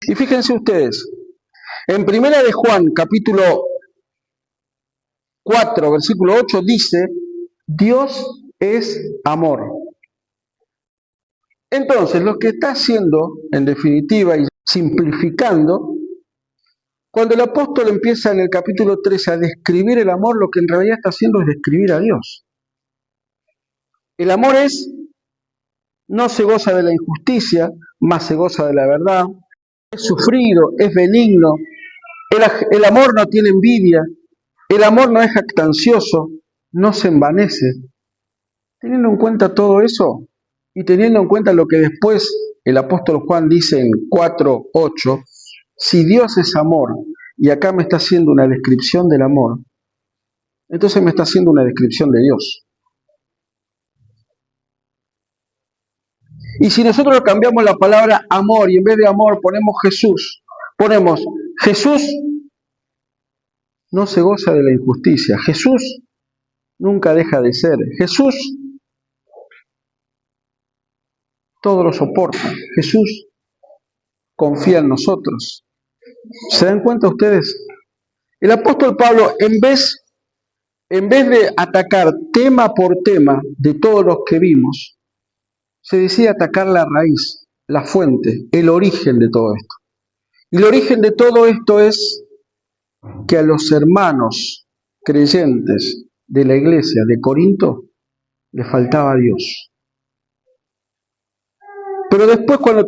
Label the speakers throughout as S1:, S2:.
S1: Y fíjense ustedes, en Primera de Juan, capítulo 4, versículo 8, dice, Dios es amor. Entonces, lo que está haciendo, en definitiva, y simplificando, cuando el apóstol empieza en el capítulo 3 a describir el amor, lo que en realidad está haciendo es describir a Dios. El amor no se goza de la injusticia, más se goza de la verdad, es sufrido, es benigno, el amor no tiene envidia, el amor no es jactancioso, no se envanece. Teniendo en cuenta todo eso y teniendo en cuenta lo que después el apóstol Juan dice en 4:8, si Dios es amor, y acá me está haciendo una descripción del amor, entonces me está haciendo una descripción de Dios. Y si nosotros cambiamos la palabra amor y en vez de amor ponemos Jesús no se goza de la injusticia, Jesús nunca deja de ser, Jesús todo lo soporta, Jesús confía en nosotros. ¿Se dan cuenta ustedes? El apóstol Pablo, en vez de atacar tema por tema de todos los que vimos, se decide atacar la raíz, la fuente, el origen de todo esto. Y el origen de todo esto es que a los hermanos creyentes de la iglesia de Corinto les faltaba Dios. Pero después, cuando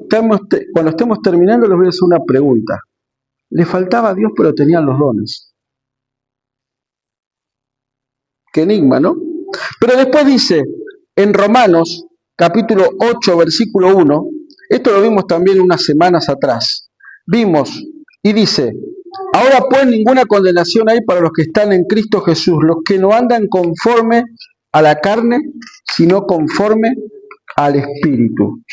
S1: estemos terminando, les voy a hacer una pregunta. Les faltaba Dios, pero tenían los dones. Qué enigma, ¿no? Pero después dice, en Romanos, capítulo 8, versículo 1, esto lo vimos también unas semanas atrás, vimos, y dice, ahora pues ninguna condenación hay para los que están en Cristo Jesús, los que no andan conforme a la carne, sino conforme al Espíritu.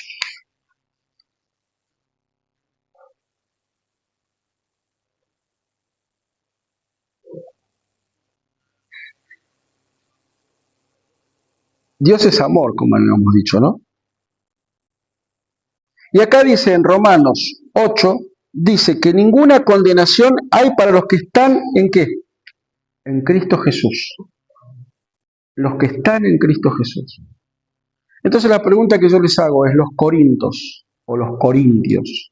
S1: Dios es amor, como lo hemos dicho, ¿no? Y acá dice en Romanos 8, dice que ninguna condenación hay para los que están ¿en qué? En Cristo Jesús. Los que están en Cristo Jesús. Entonces la pregunta que yo les hago es, ¿los corintos o los corintios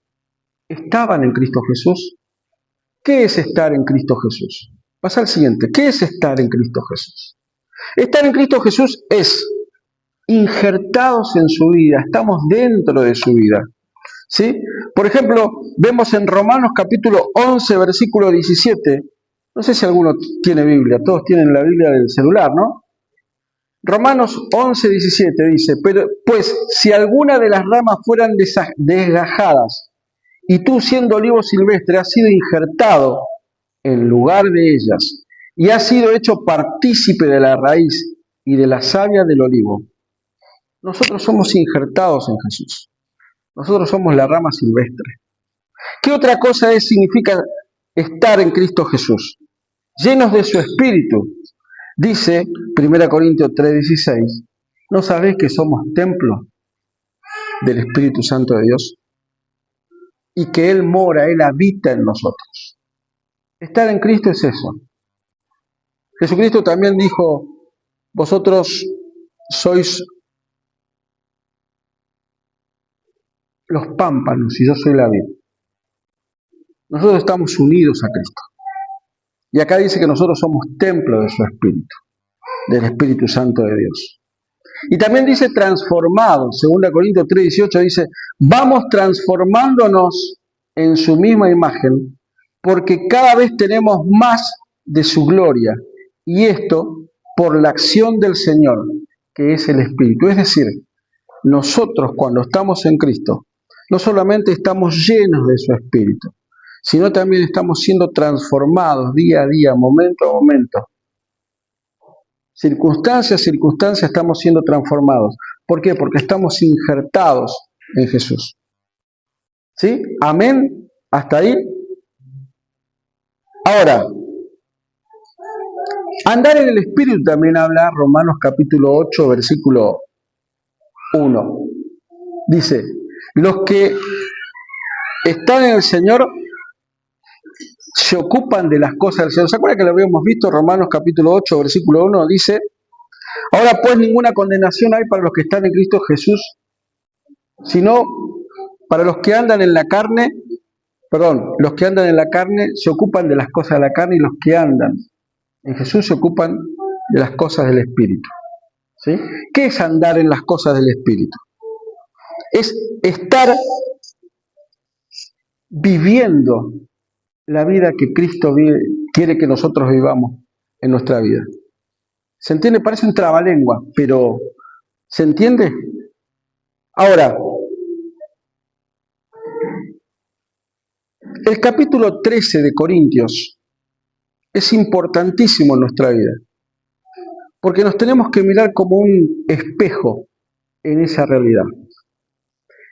S1: estaban en Cristo Jesús? ¿Qué es estar en Cristo Jesús? Pasa al siguiente, ¿qué es estar en Cristo Jesús? Estar en Cristo Jesús es injertados en su vida, estamos dentro de su vida. ¿Sí? Por ejemplo, vemos en Romanos capítulo 11, versículo 17, no sé si alguno tiene Biblia, todos tienen la Biblia del celular, ¿no? Romanos 11, 17 dice, pero pues si alguna de las ramas fueran desgajadas y tú siendo olivo silvestre has sido injertado en lugar de ellas y has sido hecho partícipe de la raíz y de la savia del olivo, nosotros somos injertados en Jesús. Nosotros somos la rama silvestre. ¿Qué otra cosa significa estar en Cristo Jesús? Llenos de su Espíritu. Dice 1 Corintios 3:16, ¿no sabéis que somos templo del Espíritu Santo de Dios? Y que Él mora, Él habita en nosotros. Estar en Cristo es eso. Jesucristo también dijo, vosotros sois los pámpanos y yo soy la vid. Nosotros estamos unidos a Cristo. Y acá dice que nosotros somos templo de su Espíritu, del Espíritu Santo de Dios. Y también dice transformados, 2 Corintios 3:18 dice, vamos transformándonos en su misma imagen, porque cada vez tenemos más de su gloria, y esto por la acción del Señor, que es el Espíritu. Es decir, nosotros cuando estamos en Cristo, no solamente estamos llenos de su Espíritu, sino también estamos siendo transformados día a día, momento a momento. Circunstancia a circunstancia estamos siendo transformados. ¿Por qué? Porque estamos injertados en Jesús. ¿Sí? Amén. ¿Hasta ahí? Ahora, andar en el Espíritu también habla Romanos capítulo 8, versículo 1. Dice, los que están en el Señor se ocupan de las cosas del Señor. ¿Se acuerdan que lo habíamos visto? Romanos capítulo 8, versículo 1 dice, ahora pues ninguna condenación hay para los que están en Cristo Jesús, sino para los que andan en la carne, los que andan en la carne se ocupan de las cosas de la carne y los que andan en Jesús se ocupan de las cosas del Espíritu. ¿Sí? ¿Qué es andar en las cosas del Espíritu? Es estar viviendo la vida que Cristo quiere que nosotros vivamos en nuestra vida. ¿Se entiende? Parece un trabalengua, pero ¿se entiende? Ahora, el capítulo 13 de Corintios es importantísimo en nuestra vida, porque nos tenemos que mirar como un espejo en esa realidad.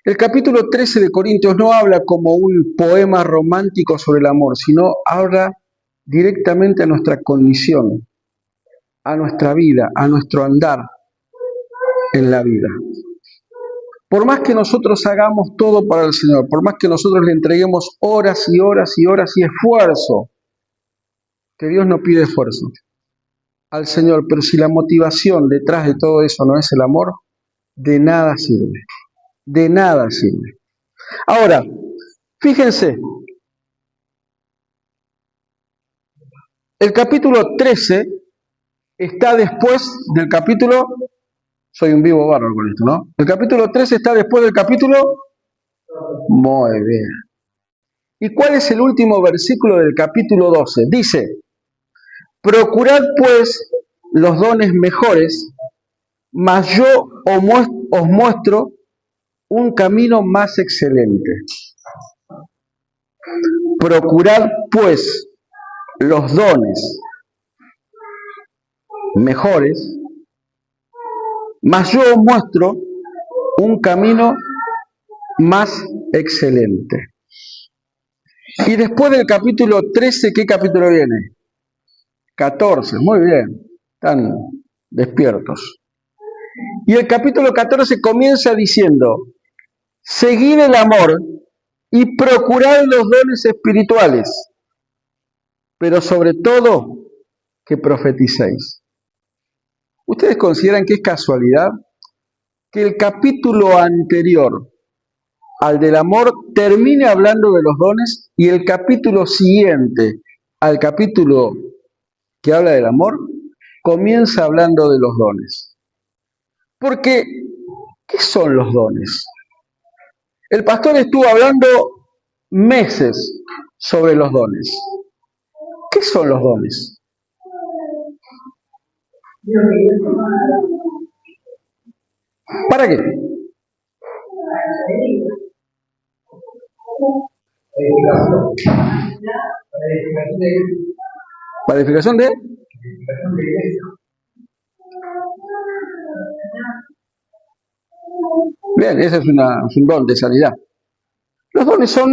S1: El capítulo 13 de Corintios no habla como un poema romántico sobre el amor, sino habla directamente a nuestra condición, a nuestra vida, a nuestro andar en la vida. Por más que nosotros hagamos todo para el Señor, por más que nosotros le entreguemos horas y horas y horas y esfuerzo, que Dios no pide esfuerzo al Señor, pero si la motivación detrás de todo eso no es el amor, de nada sirve, de nada sirve. Ahora, fíjense, el capítulo 13 está después del capítulo, soy un vivo bárbaro con esto, ¿no? El capítulo 13 está después del capítulo, muy bien. ¿Y cuál es el último versículo del capítulo 12? Dice, procurad pues los dones mejores, mas yo os muestro un camino más excelente. Procurad pues los dones mejores, mas yo os muestro un camino más excelente. Y después del capítulo 13, ¿qué capítulo viene? 14, muy bien, están despiertos. Y el capítulo 14 comienza diciendo, seguid el amor y procurad los dones espirituales, pero sobre todo que profeticéis. ¿Ustedes consideran que es casualidad que el capítulo anterior al del amor termine hablando de los dones y el capítulo siguiente al capítulo que habla del amor comienza hablando de los dones? Porque, ¿qué son los dones? El pastor estuvo hablando meses sobre los dones. ¿Qué son los dones? ¿Para qué? ¿Para edificación de? Bien, ese es un don de sanidad. Los dones son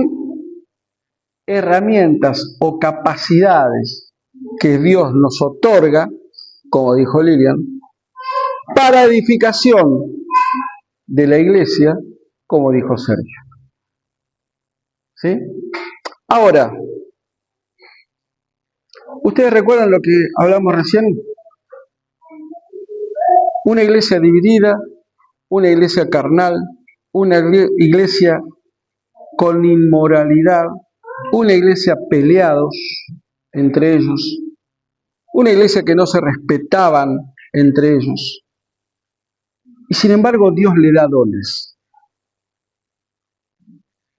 S1: herramientas o capacidades que Dios nos otorga, como dijo Lilian, para edificación de la iglesia, como dijo Sergio. ¿Sí? Ahora, ¿ustedes recuerdan lo que hablamos recién? Una iglesia dividida, una iglesia carnal, una iglesia con inmoralidad, una iglesia peleados entre ellos, una iglesia que no se respetaban entre ellos. Y sin embargo Dios le da dones.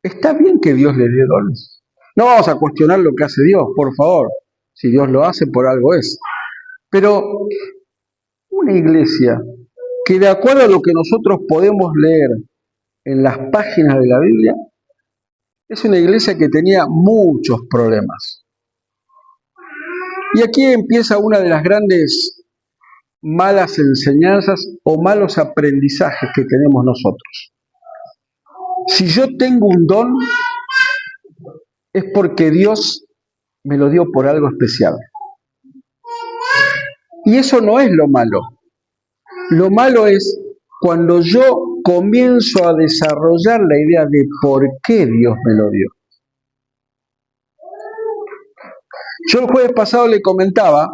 S1: ¿Está bien que Dios le dé dones? No vamos a cuestionar lo que hace Dios, por favor. Si Dios lo hace, por algo es. Pero una iglesia que de acuerdo a lo que nosotros podemos leer en las páginas de la Biblia, es una iglesia que tenía muchos problemas. Y aquí empieza una de las grandes malas enseñanzas o malos aprendizajes que tenemos nosotros. Si yo tengo un don, es porque Dios me lo dio por algo especial. Y eso no es lo malo. Lo malo es cuando yo comienzo a desarrollar la idea de por qué Dios me lo dio. Yo el jueves pasado le comentaba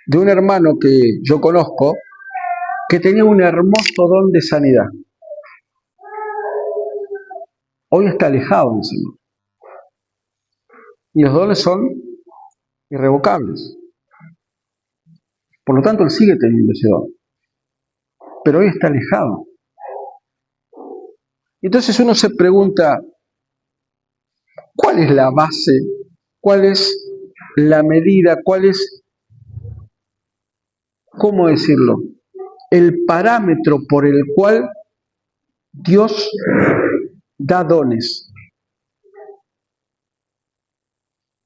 S1: de un hermano que yo conozco que tenía un hermoso don de sanidad. Hoy está alejado del Señor. Y los dones son irrevocables. Por lo tanto, él sigue teniendo ese don. Pero hoy está alejado. Entonces uno se pregunta, ¿cuál es la base? ¿Cuál es la medida? ¿Cuál es, cómo decirlo, el parámetro por el cual Dios da dones?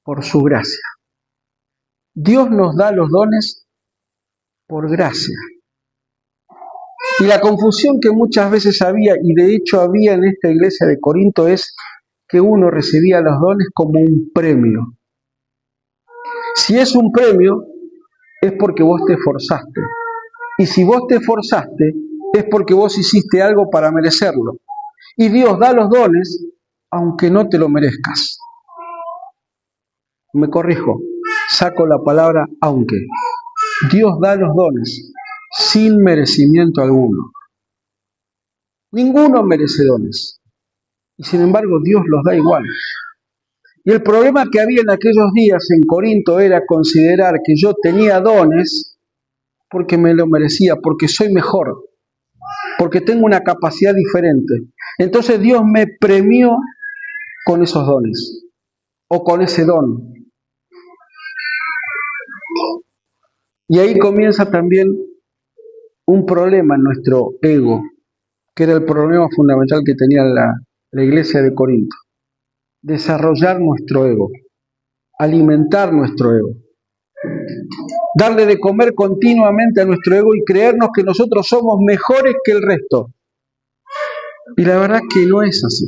S1: Por su gracia. Dios nos da los dones por gracia. Y la confusión que muchas veces había, y de hecho había en esta iglesia de Corinto, es que uno recibía los dones como un premio. Si es un premio, es porque vos te esforzaste. Y si vos te esforzaste, es porque vos hiciste algo para merecerlo. Y Dios da los dones, aunque no te lo merezcas. Me corrijo, saco la palabra aunque. Dios da los dones sin merecimiento alguno. Ninguno merece dones. Y sin embargo, Dios los da igual. Y el problema que había en aquellos días en Corinto era considerar que yo tenía dones porque me lo merecía, porque soy mejor, porque tengo una capacidad diferente. Entonces Dios me premió con esos dones, o con ese don. Y ahí comienza también un problema en nuestro ego, que era el problema fundamental que tenía la iglesia de Corinto. Desarrollar nuestro ego, alimentar nuestro ego, darle de comer continuamente a nuestro ego y creernos que nosotros somos mejores que el resto. Y la verdad que no es así.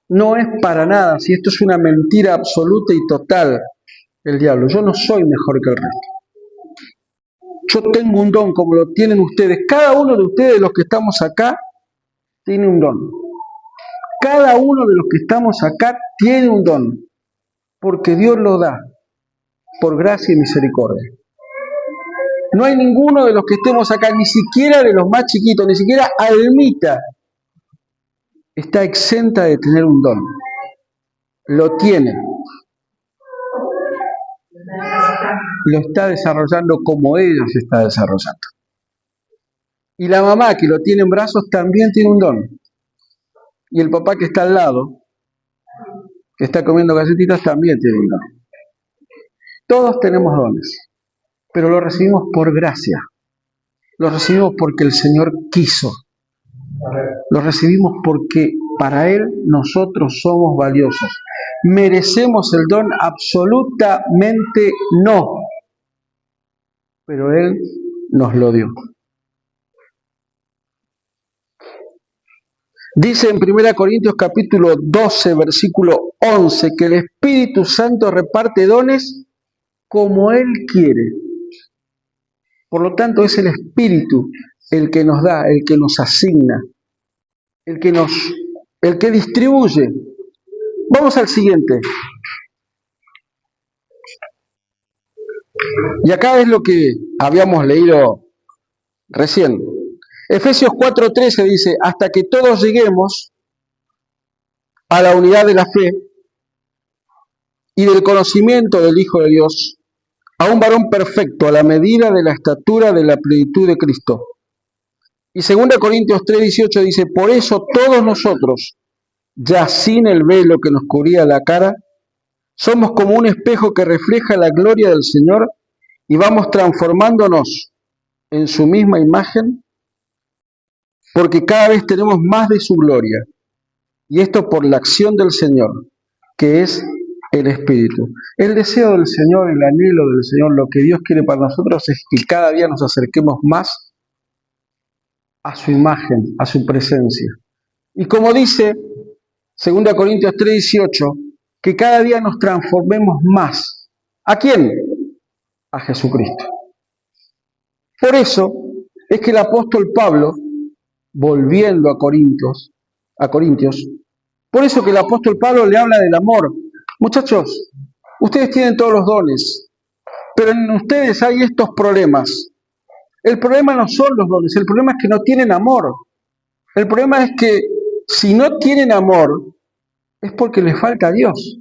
S1: No es para nada, si esto es una mentira absoluta y total del diablo. Yo no soy mejor que el resto. Yo tengo un don como lo tienen ustedes. Cada uno de ustedes, los que estamos acá, tiene un don. Cada uno de los que estamos acá tiene un don, porque Dios lo da por gracia y misericordia. No hay ninguno de los que estemos acá, ni siquiera de los más chiquitos, ni siquiera Almita, está exenta de tener un don. Lo tiene. Lo está desarrollando como ella se está desarrollando. Y la mamá que lo tiene en brazos también tiene un don. Y el papá que está al lado, que está comiendo galletitas, también tiene un don. Todos tenemos dones, pero los recibimos por gracia. Los recibimos porque el Señor quiso. Los recibimos porque para Él nosotros somos valiosos. ¿Merecemos el don? Absolutamente no. Pero Él nos lo dio. Dice en 1 Corintios capítulo 12, versículo 11, que el Espíritu Santo reparte dones como Él quiere. Por lo tanto, es el Espíritu el que nos da, el que nos asigna, el que distribuye. Vamos al siguiente. Y acá es lo que habíamos leído recién. Efesios 4:13 dice, hasta que todos lleguemos a la unidad de la fe y del conocimiento del Hijo de Dios, a un varón perfecto, a la medida de la estatura de la plenitud de Cristo. Y 2 Corintios 3:18 dice, por eso todos nosotros, ya sin el velo que nos cubría la cara, somos como un espejo que refleja la gloria del Señor y vamos transformándonos en su misma imagen, porque cada vez tenemos más de su gloria. Y esto por la acción del Señor, que es el Espíritu. El deseo del Señor, el anhelo del Señor, lo que Dios quiere para nosotros es que cada día nos acerquemos más a su imagen, a su presencia. Y como dice 2 Corintios 3:18, que cada día nos transformemos más. ¿A quién? A Jesucristo. Por eso es que el apóstol Pablo, volviendo a Corintios, por eso que el apóstol Pablo le habla del amor. Muchachos, ustedes tienen todos los dones, pero en ustedes hay estos problemas. El problema no son los dones, el problema es que no tienen amor. El problema es que si no tienen amor, es porque les falta a Dios.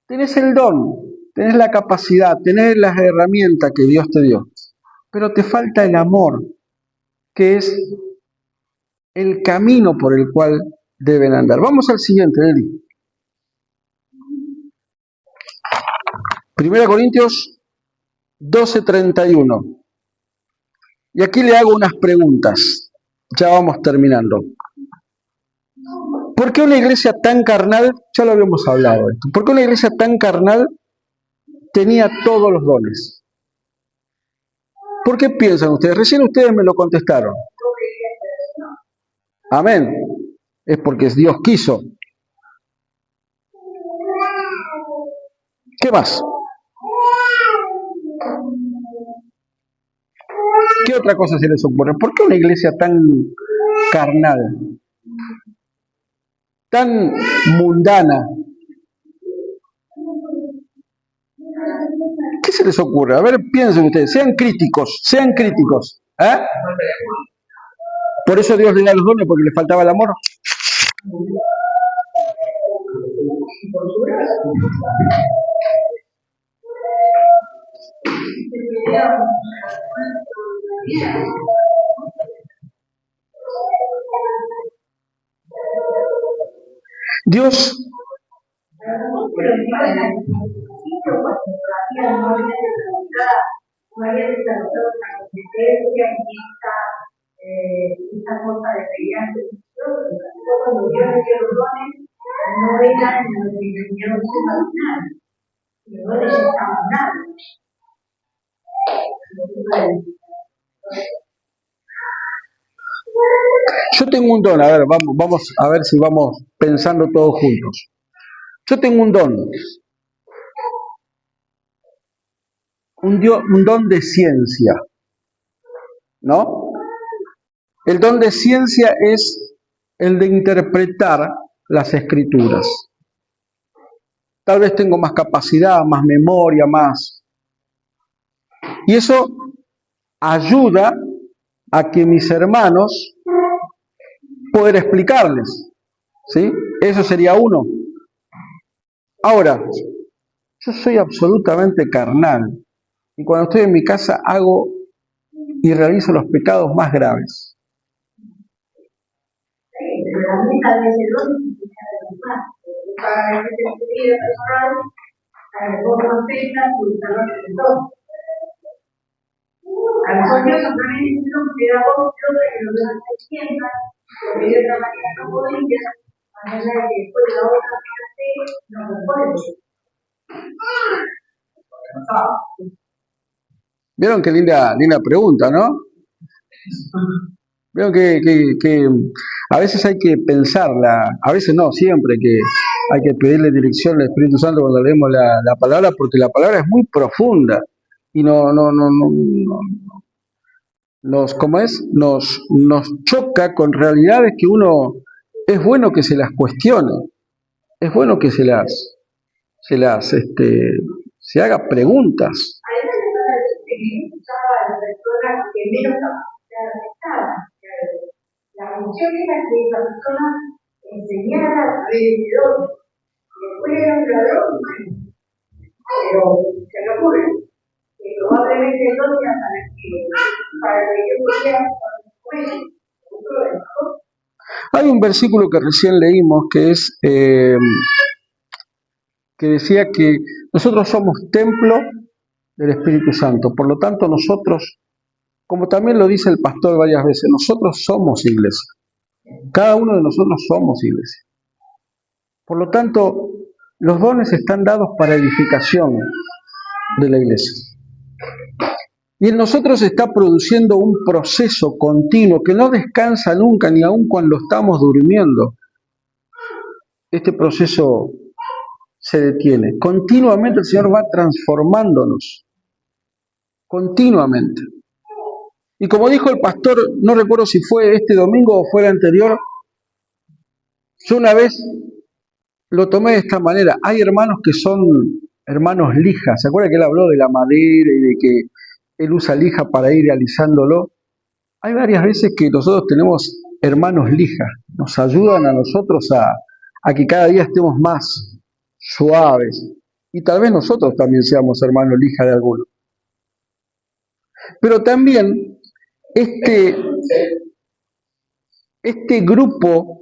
S1: Tenés el don, tenés la capacidad, tenés las herramientas que Dios te dio, pero te falta el amor, que es el camino por el cual deben andar. Vamos al siguiente, Eli. 1 Corintios 12:31. Y aquí le hago unas preguntas. Ya vamos terminando. ¿Por qué una iglesia tan carnal, ya lo habíamos hablado esto, por qué una iglesia tan carnal tenía todos los dones? ¿Por qué piensan ustedes? Recién ustedes me lo contestaron. Amén. Es porque Dios quiso. ¿Qué más? ¿Qué otra cosa se les ocurre? ¿Por qué una iglesia tan carnal? Tan mundana. ¿Qué se les ocurre? A ver, piensen ustedes, sean críticos, sean críticos. ¿Eh? Por eso Dios le da los dones, porque le faltaba el amor. Dios Yo tengo un don, a ver, vamos a ver si vamos pensando todos juntos. Yo tengo un don. Un don de ciencia, ¿no? El don de ciencia es el de interpretar las escrituras. Tal vez tengo más capacidad, más memoria, más. Y eso ayuda a que mis hermanos poder explicarles, ¿sí? Eso sería uno. Ahora, yo soy absolutamente carnal y cuando estoy en mi casa hago y realizo los pecados más graves. ¿Vieron qué linda pregunta, no? Veo que a veces hay que pensarla, a veces no, siempre que hay que pedirle dirección al Espíritu Santo cuando leemos la palabra, porque la palabra es muy profunda y nos choca con realidades que uno es bueno que se las cuestione, es bueno que se haga preguntas. La función era que esa persona enseñara alrededor. Después era un ladrón, bueno, pero se le ocurre que probablemente no sea para que yo pudiera Hay un versículo que recién leímos que es que decía que nosotros somos templo del Espíritu Santo. Por lo tanto, nosotros, como también lo dice el pastor varias veces, nosotros somos iglesia. Cada uno de nosotros somos iglesia. Por lo tanto, los dones están dados para edificación de la iglesia. Y en nosotros está produciendo un proceso continuo que no descansa nunca, ni aun cuando estamos durmiendo. Este proceso se detiene. Continuamente el Señor va transformándonos. Continuamente. Y como dijo el pastor, no recuerdo si fue este domingo o fue el anterior, yo una vez lo tomé de esta manera. Hay hermanos que son hermanos lija. ¿Se acuerda que él habló de la madera y de que él usa lija para ir realizándolo? Hay varias veces que nosotros tenemos hermanos lija. Nos ayudan a nosotros a que cada día estemos más suaves. Y tal vez nosotros también seamos hermanos lija de alguno. Pero también este grupo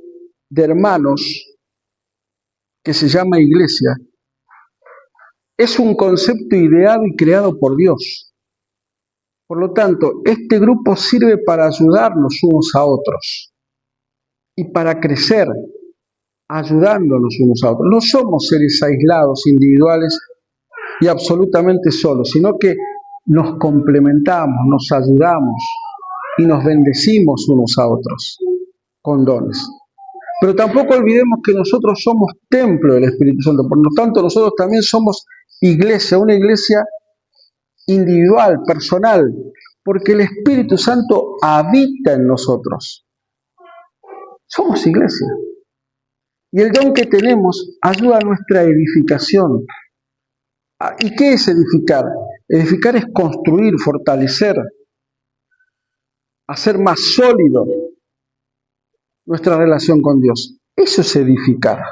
S1: de hermanos que se llama iglesia es un concepto ideado y creado por Dios. Por lo tanto, este grupo sirve para ayudarnos unos a otros y para crecer, ayudándonos unos a otros. No somos seres aislados, individuales y absolutamente solos, sino que nos complementamos, nos ayudamos y nos bendecimos unos a otros con dones. Pero tampoco olvidemos que nosotros somos templo del Espíritu Santo, por lo tanto nosotros también somos iglesia, una iglesia individual, personal, porque el Espíritu Santo habita en nosotros. Somos iglesia. Y el don que tenemos ayuda a nuestra edificación. ¿Y qué es edificar? Edificar es construir, fortalecer, hacer más sólido nuestra relación con Dios. Eso es edificar.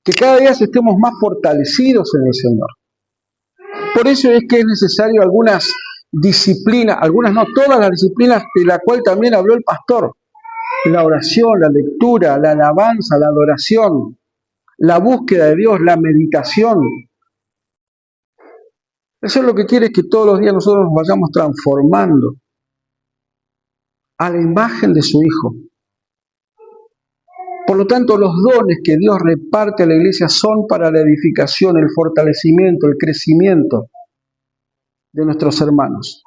S1: Que cada día estemos más fortalecidos en el Señor. Por eso es que es necesario algunas disciplinas, algunas no, todas las disciplinas de la cual también habló el pastor. La oración, la lectura, la alabanza, la adoración, la búsqueda de Dios, la meditación. Eso es lo que quiere, que todos los días nosotros nos vayamos transformando a la imagen de su Hijo. Por lo tanto, los dones que Dios reparte a la iglesia son para la edificación, el fortalecimiento, el crecimiento de nuestros hermanos.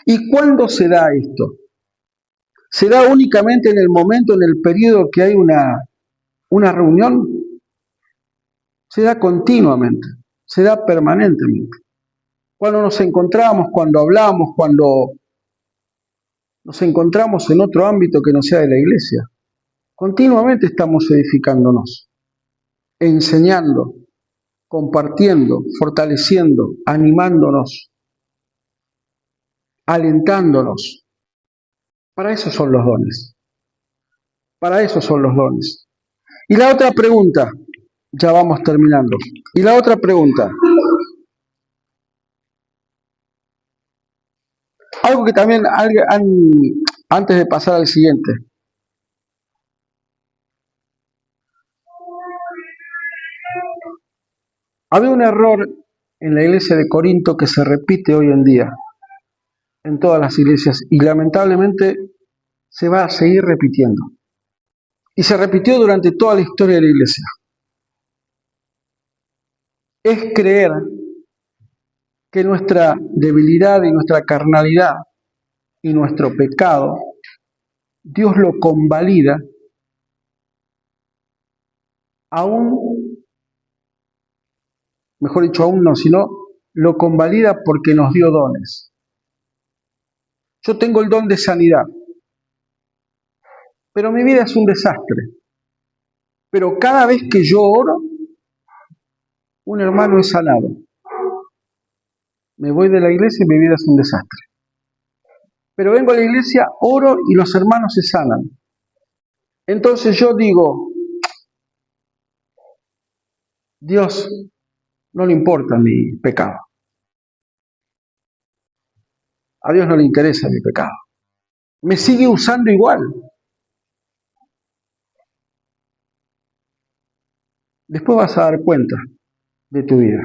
S1: ¿Y cuándo se da esto? ¿Se da únicamente en el momento, en el periodo que hay una reunión? Se da continuamente, se da permanentemente. Cuando nos encontramos, cuando hablamos, cuando nos encontramos en otro ámbito que no sea de la iglesia, continuamente estamos edificándonos, enseñando, compartiendo, fortaleciendo, animándonos, alentándonos. Para eso son los dones. Para eso son los dones. Y la otra pregunta, ya vamos terminando. Y la otra pregunta, algo que también antes de pasar al siguiente, había un error en la iglesia de Corinto que se repite hoy en día en todas las iglesias y lamentablemente se va a seguir repitiendo. Y se repitió durante toda la historia de la iglesia. Es creer que nuestra debilidad y nuestra carnalidad y nuestro pecado, Dios lo convalida aún, mejor dicho, aún no, sino lo convalida porque nos dio dones. Yo tengo el don de sanidad, pero mi vida es un desastre. Pero cada vez que yo oro, un hermano es sanado. Me voy de la iglesia y mi vida es un desastre. Pero vengo a la iglesia, oro y los hermanos se sanan. Entonces yo digo, Dios no le importa mi pecado. A Dios no le interesa mi pecado. Me sigue usando igual. Después vas a dar cuenta de tu vida.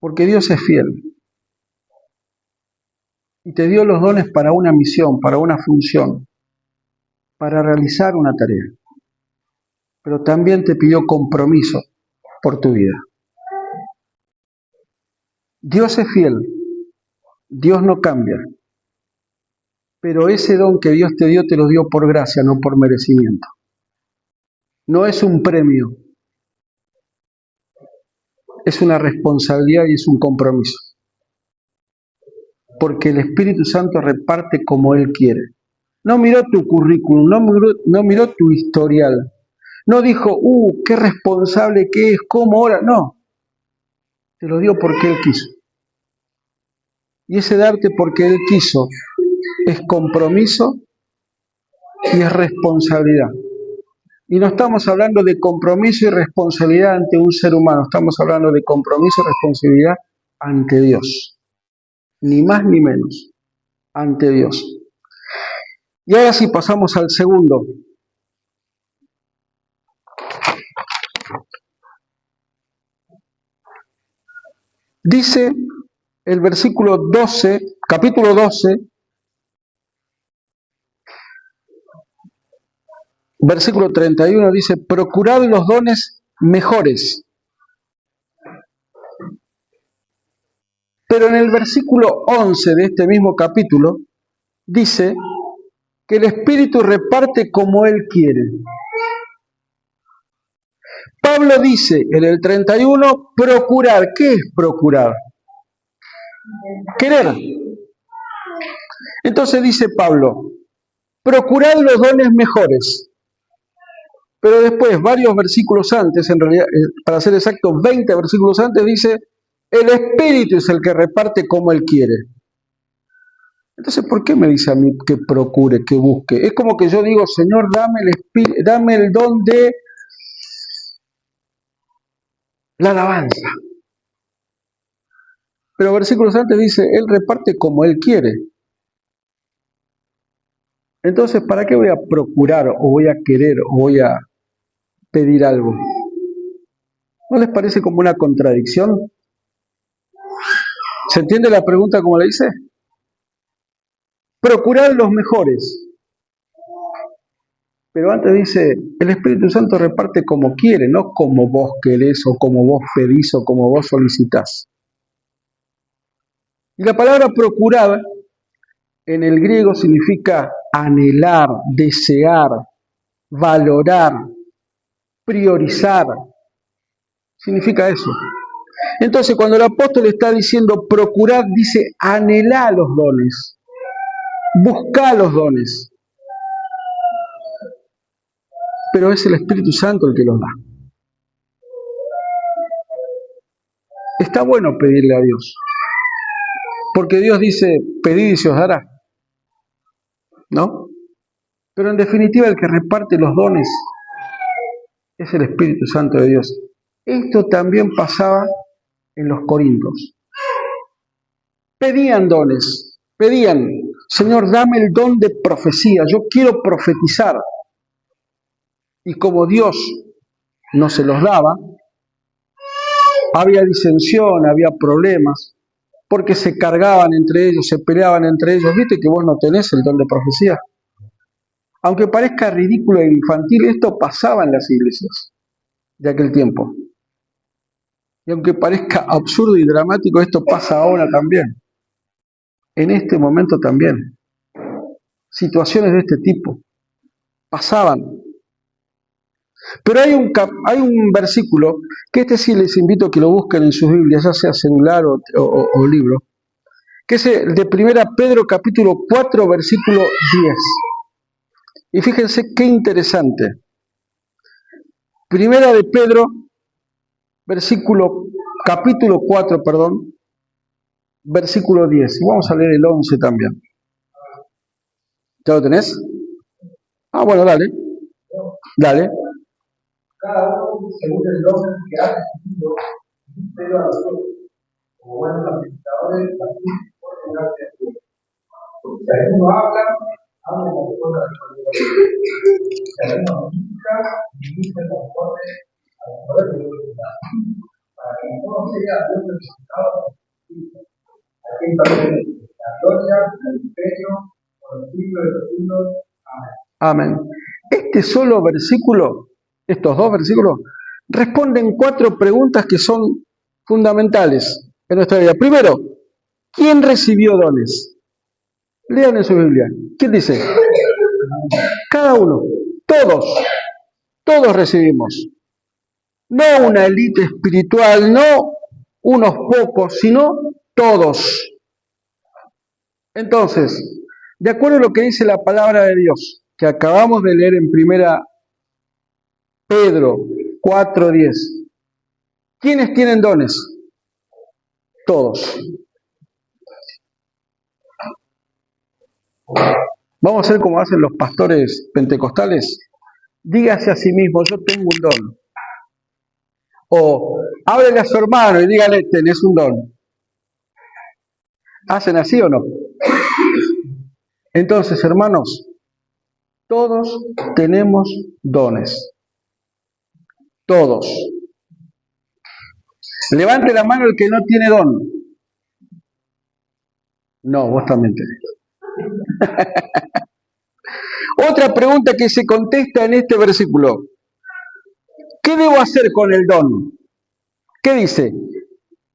S1: Porque Dios es fiel. Y te dio los dones para una misión, para una función, para realizar una tarea. Pero también te pidió compromiso por tu vida. Dios es fiel. Dios no cambia. Pero ese don que Dios te dio, te lo dio por gracia, no por merecimiento. No es un premio, es una responsabilidad y es un compromiso. Porque el Espíritu Santo reparte como Él quiere. No miró tu currículum, no miró tu historial. No dijo, qué responsable que es, cómo ora. No, te lo dio porque Él quiso. Y ese darte porque Él quiso es compromiso y es responsabilidad. Y no estamos hablando de compromiso y responsabilidad ante un ser humano, estamos hablando de compromiso y responsabilidad ante Dios. Ni más ni menos, ante Dios. Y ahora sí pasamos al segundo. Dice el versículo 12, capítulo 12, versículo 31, dice, procurad los dones mejores. Pero en el versículo 11 de este mismo capítulo, dice que el Espíritu reparte como Él quiere. Pablo dice en el 31, procurar. ¿Qué es procurar? Querer. Entonces dice Pablo, procurad los dones mejores. Pero después, varios versículos antes, en realidad, para ser exacto, 20 versículos antes, dice, el Espíritu es el que reparte como Él quiere. Entonces, ¿por qué me dice a mí que procure, que busque? Es como que yo digo, Señor, dame el don de la alabanza. Pero versículos antes dice, Él reparte como Él quiere. Entonces, ¿para qué voy a procurar o voy a querer o voy a pedir algo? ¿No les parece como una contradicción? ¿Se entiende la pregunta como la hice? Procurar los mejores. Pero antes dice, el Espíritu Santo reparte como quiere, no como vos querés o como vos pedís o como vos solicitás. Y la palabra procurar en el griego significa anhelar, desear, valorar, priorizar. Significa eso. Entonces, cuando el apóstol está diciendo procurar, dice anhelar los dones, buscar los dones. Pero es el Espíritu Santo el que los da. Está bueno pedirle a Dios, porque Dios dice, pedid y se os dará, ¿no? Pero en definitiva el que reparte los dones es el Espíritu Santo de Dios. Esto también pasaba en los Corintios. Pedían dones, pedían, Señor, dame el don de profecía, yo quiero profetizar. Y como Dios no se los daba, había disensión, había problemas, porque se cargaban entre ellos, se peleaban entre ellos. ¿Viste que vos no tenés el don de profecía? Aunque parezca ridículo e infantil, esto pasaba en las iglesias de aquel tiempo. Y aunque parezca absurdo y dramático, esto pasa ahora también. En este momento también. Situaciones de este tipo pasaban. Pero hay un versículo, que este sí les invito a que lo busquen en sus Biblias, ya sea celular o libro, que es el de 1 Pedro capítulo 4, versículo 10. Y fíjense qué interesante. 1 de Pedro, capítulo 4, versículo 10. Y vamos a leer el 11 también. ¿Ya lo tenés? Ah, bueno, dale. Dale.
S2: Cada uno según el don que ha recibido, pero a nosotros, como buenos administradores, también por gracia a Dios. Porque si alguno habla como cosas de si alguno ministra conforme a la poder de voluntad, para que no sea Dios representado por el Espíritu. Aquí también la gloria, el imperio, por el siglo de los siglos. Amén.
S1: Amén. Este solo versículo, estos dos versículos, responden 4 preguntas que son fundamentales en nuestra vida. Primero, ¿quién recibió dones? Lean en su Biblia. ¿Quién dice? Cada uno. Todos recibimos. No una élite espiritual, no unos pocos, sino todos. Entonces, de acuerdo a lo que dice la palabra de Dios, que acabamos de leer en 1 Pedro 4:10, ¿quiénes tienen dones? Todos. Vamos a hacer como hacen los pastores pentecostales. Dígase a sí mismo, yo tengo un don. O háblele a su hermano y dígale, tenés un don. ¿Hacen así o no? Entonces, hermanos, todos tenemos dones. Todos. Levante la mano el que no tiene don. No, vos también tenés. Otra pregunta que se contesta en este versículo. ¿Qué debo hacer con el don? ¿Qué dice?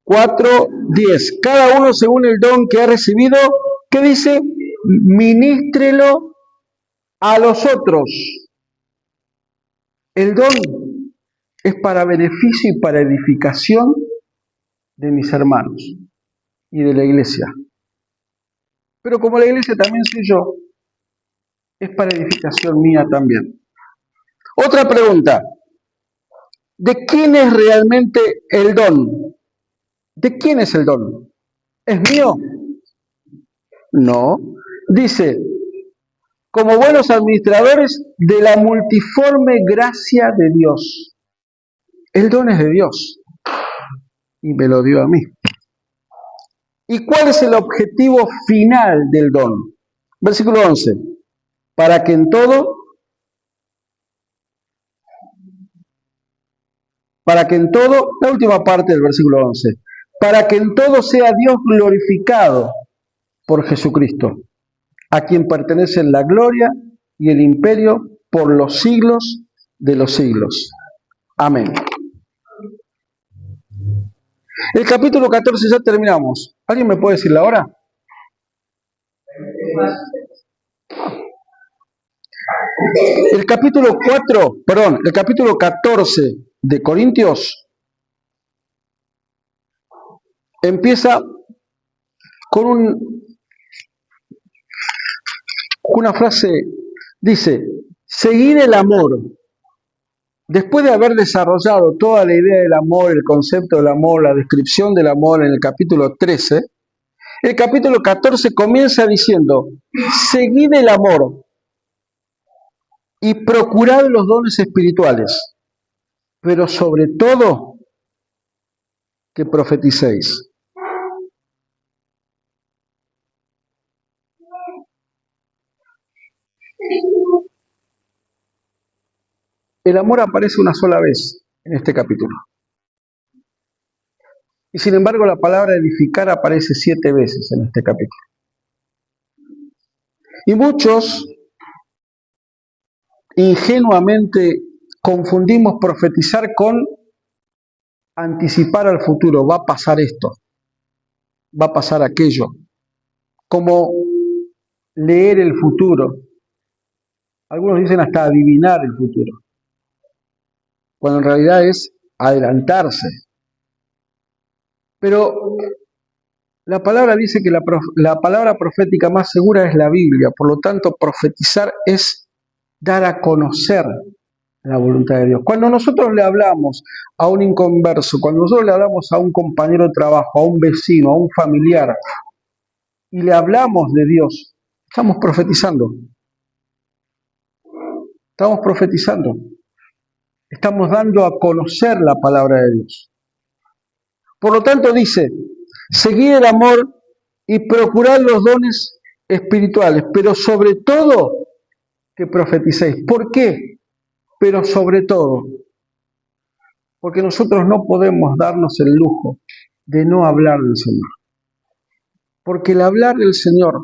S1: 4:10. Cada uno según el don que ha recibido, ¿qué dice? Ministrelo a los otros. El don es para beneficio y para edificación de mis hermanos y de la iglesia. Pero como la iglesia también soy yo, es para edificación mía también. Otra pregunta. ¿De quién es realmente el don? ¿De quién es el don? ¿Es mío? No. Dice, como buenos administradores de la multiforme gracia de Dios. El don es de Dios y me lo dio a mí. ¿Y cuál es el objetivo final del don? Versículo 11. Para que en todo, la última parte del versículo 11, para que en todo sea Dios glorificado por Jesucristo, a quien pertenecen la gloria y el imperio por los siglos de los siglos. Amén. El capítulo 14 ya terminamos. ¿Alguien me puede decir la hora? El capítulo 14 de Corintios empieza con una frase, dice, seguir el amor. Después de haber desarrollado toda la idea del amor, el concepto del amor, la descripción del amor en el capítulo 13, el capítulo 14 comienza diciendo, seguid el amor y procurad los dones espirituales, pero sobre todo que profeticéis. El amor aparece una sola vez en este capítulo. Y sin embargo la palabra edificar aparece 7 veces en este capítulo. Y muchos ingenuamente confundimos profetizar con anticipar al futuro. Va a pasar esto, va a pasar aquello. Como leer el futuro. Algunos dicen hasta adivinar el futuro, cuando en realidad es adelantarse. Pero la palabra dice que la palabra profética más segura es la Biblia, por lo tanto profetizar es dar a conocer la voluntad de Dios. Cuando nosotros le hablamos a un inconverso, cuando nosotros le hablamos a un compañero de trabajo, a un vecino, a un familiar, y le hablamos de Dios, estamos profetizando. Estamos profetizando. Estamos dando a conocer la palabra de Dios. Por lo tanto dice, seguid el amor y procurad los dones espirituales, pero sobre todo que profeticéis. ¿Por qué? Pero sobre todo, porque nosotros no podemos darnos el lujo de no hablar del Señor. Porque el hablar del Señor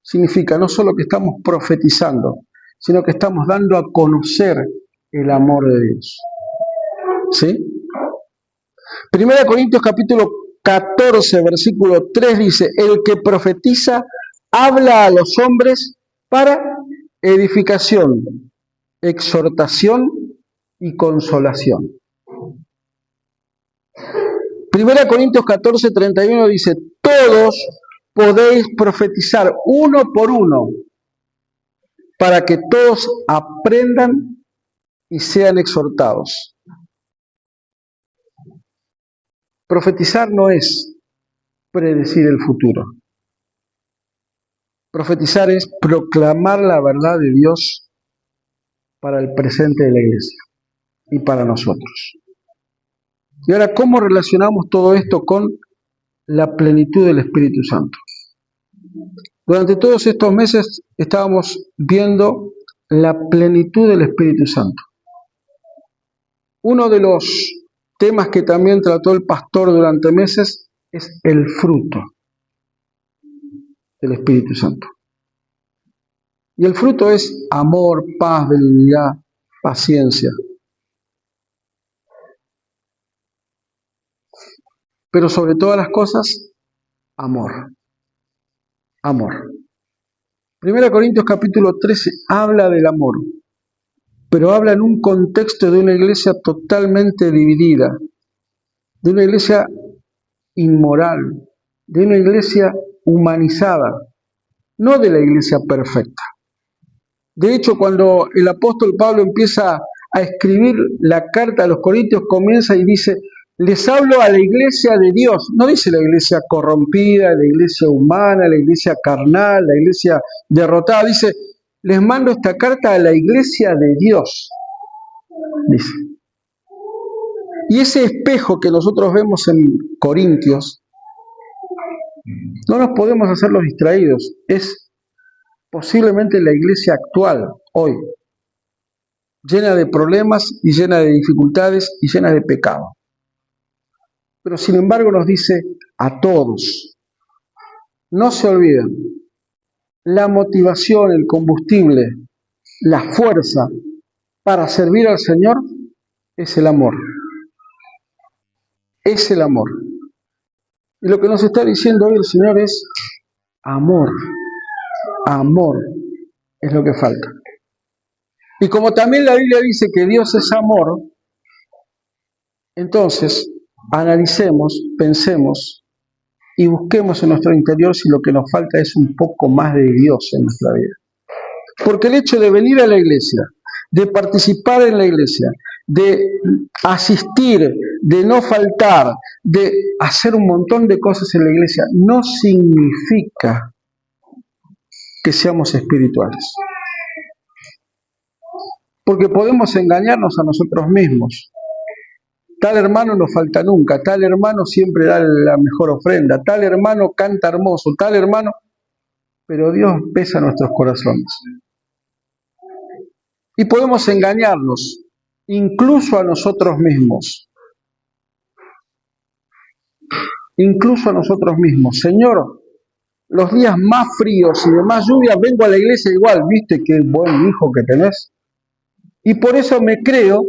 S1: significa no solo que estamos profetizando, sino que estamos dando a conocer el amor de Dios. ¿Sí? 1 Corintios capítulo 14, versículo 3 dice, el que profetiza habla a los hombres para edificación, exhortación y consolación. 1 1 Corintios 14, 31 dice, todos podéis profetizar uno por uno, para que todos aprendan y sean exhortados. Profetizar no es predecir el futuro. Profetizar es proclamar la verdad de Dios para el presente de la iglesia y para nosotros. Y ahora, ¿cómo relacionamos todo esto con la plenitud del Espíritu Santo? Durante todos estos meses estábamos viendo la plenitud del Espíritu Santo. Uno de los temas que también trató el pastor durante meses es el fruto del Espíritu Santo. Y el fruto es amor, paz, benignidad, paciencia. Pero sobre todas las cosas, amor. Amor. 1 Corintios capítulo 13 habla del amor, pero habla en un contexto de una iglesia totalmente dividida, de una iglesia inmoral, de una iglesia humanizada, no de la iglesia perfecta. De hecho, cuando el apóstol Pablo empieza a escribir la carta a los Corintios, comienza y dice, les hablo a la iglesia de Dios. No dice la iglesia corrompida, la iglesia humana, la iglesia carnal, la iglesia derrotada. Dice, les mando esta carta a la iglesia de Dios. Dice. Y ese espejo que nosotros vemos en Corintios, no nos podemos hacer los distraídos. Es posiblemente la iglesia actual, hoy, llena de problemas y llena de dificultades y llena de pecado. Pero sin embargo nos dice a todos, no se olviden, la motivación, el combustible, la fuerza para servir al Señor es el amor. Es el amor. Y lo que nos está diciendo hoy el Señor es amor. Amor es lo que falta. Y como también la Biblia dice que Dios es amor, entonces analicemos, pensemos y busquemos en nuestro interior si lo que nos falta es un poco más de Dios en nuestra vida. Porque el hecho de venir a la iglesia, de participar en la iglesia, de asistir, de no faltar, de hacer un montón de cosas en la iglesia, no significa que seamos espirituales. Porque podemos engañarnos a nosotros mismos. Tal hermano no falta nunca, tal hermano siempre da la mejor ofrenda, tal hermano canta hermoso, tal hermano... Pero Dios pesa nuestros corazones. Y podemos engañarnos, incluso a nosotros mismos. Incluso a nosotros mismos. Señor, los días más fríos y de más lluvia vengo a la iglesia igual, ¿viste qué buen hijo que tenés? Y por eso me creo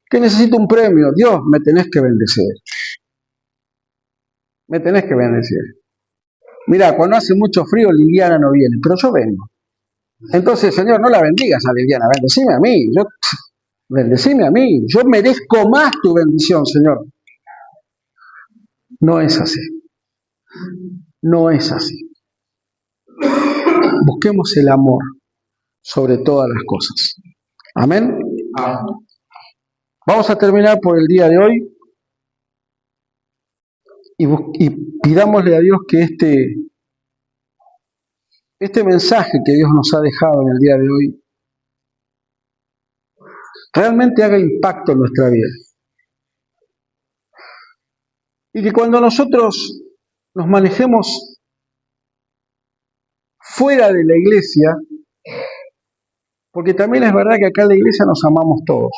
S1: que necesito un premio. Dios, me tenés que bendecir. Me tenés que bendecir. Mirá, cuando hace mucho frío, Liliana no viene, pero yo vengo. Entonces, Señor, no la bendigas a Liliana, bendecime a mí. Bendecime a mí. Yo merezco más tu bendición, Señor. No es así. No es así. Busquemos el amor sobre todas las cosas. Amén. Vamos a terminar por el día de hoy y pidámosle a Dios que este mensaje que Dios nos ha dejado en el día de hoy realmente haga impacto en nuestra vida. Y que cuando nosotros nos manejemos fuera de la iglesia, porque también es verdad que acá en la iglesia nos amamos todos.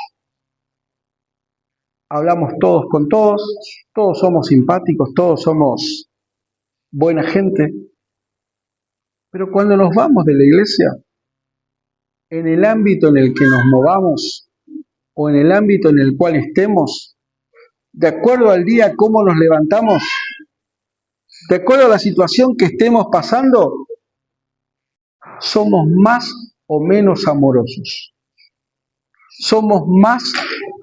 S1: Hablamos todos con todos, todos somos simpáticos, todos somos buena gente. Pero cuando nos vamos de la iglesia, en el ámbito en el que nos movamos o en el ámbito en el cual estemos, de acuerdo al día cómo nos levantamos, de acuerdo a la situación que estemos pasando, somos más o menos amorosos. Somos más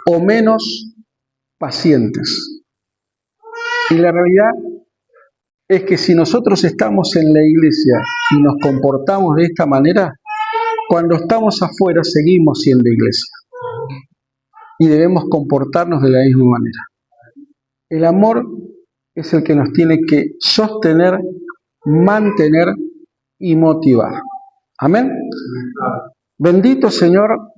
S1: o menos pacientes. Y la realidad es que si nosotros estamos en la iglesia y nos comportamos de esta manera, cuando estamos afuera seguimos siendo iglesia y debemos comportarnos de la misma manera. El amor es el que nos tiene que sostener, mantener y motivar. Amén. Bendito Señor.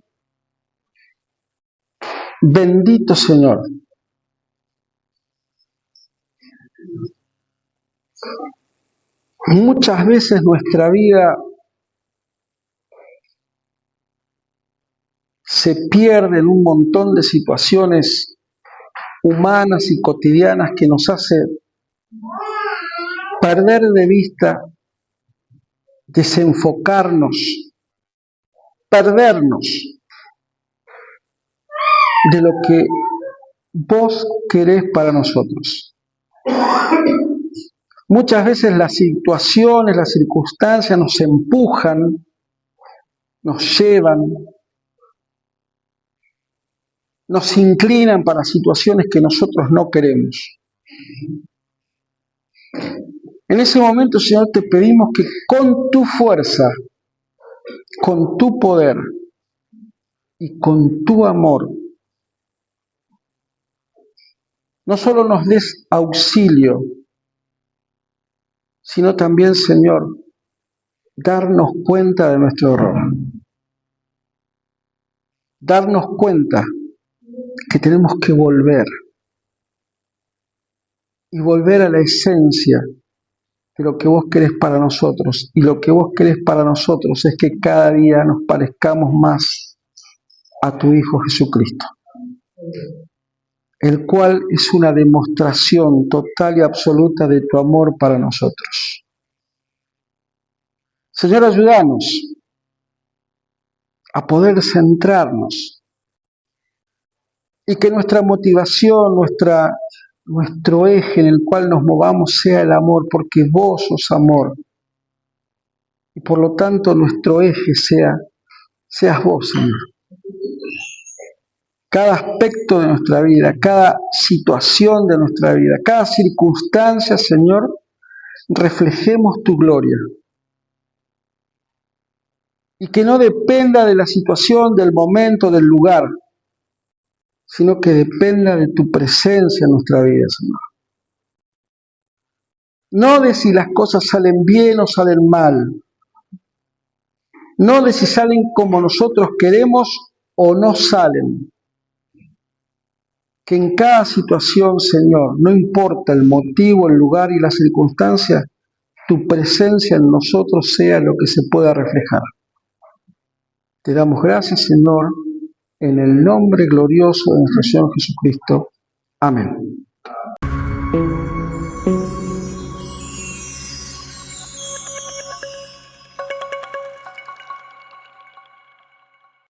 S1: Bendito Señor. Muchas veces nuestra vida se pierde en un montón de situaciones humanas y cotidianas que nos hace perder de vista, desenfocarnos, perdernos de lo que vos querés para nosotros. Muchas veces las situaciones, las circunstancias nos empujan, nos llevan, nos inclinan para situaciones que nosotros no queremos. En ese momento, Señor, te pedimos que con tu fuerza, con tu poder y con tu amor, no solo nos des auxilio, sino también, Señor, darnos cuenta de nuestro error. Darnos cuenta que tenemos que volver y volver a la esencia de lo que vos querés para nosotros. Y lo que vos querés para nosotros es que cada día nos parezcamos más a tu Hijo Jesucristo, el cual es una demostración total y absoluta de tu amor para nosotros. Señor, ayúdanos a poder centrarnos y que nuestra motivación, nuestro eje en el cual nos movamos sea el amor, porque vos sos amor. Y por lo tanto nuestro eje seas vos, Señor. Cada aspecto de nuestra vida, cada situación de nuestra vida, cada circunstancia, Señor, reflejemos tu gloria. Y que no dependa de la situación, del momento, del lugar, sino que dependa de tu presencia en nuestra vida, Señor. No de si las cosas salen bien o salen mal. No de si salen como nosotros queremos o no salen. Que en cada situación, Señor, no importa el motivo, el lugar y la circunstancia, tu presencia en nosotros sea lo que se pueda reflejar. Te damos gracias, Señor, en el nombre glorioso de nuestro Señor Jesucristo. Amén.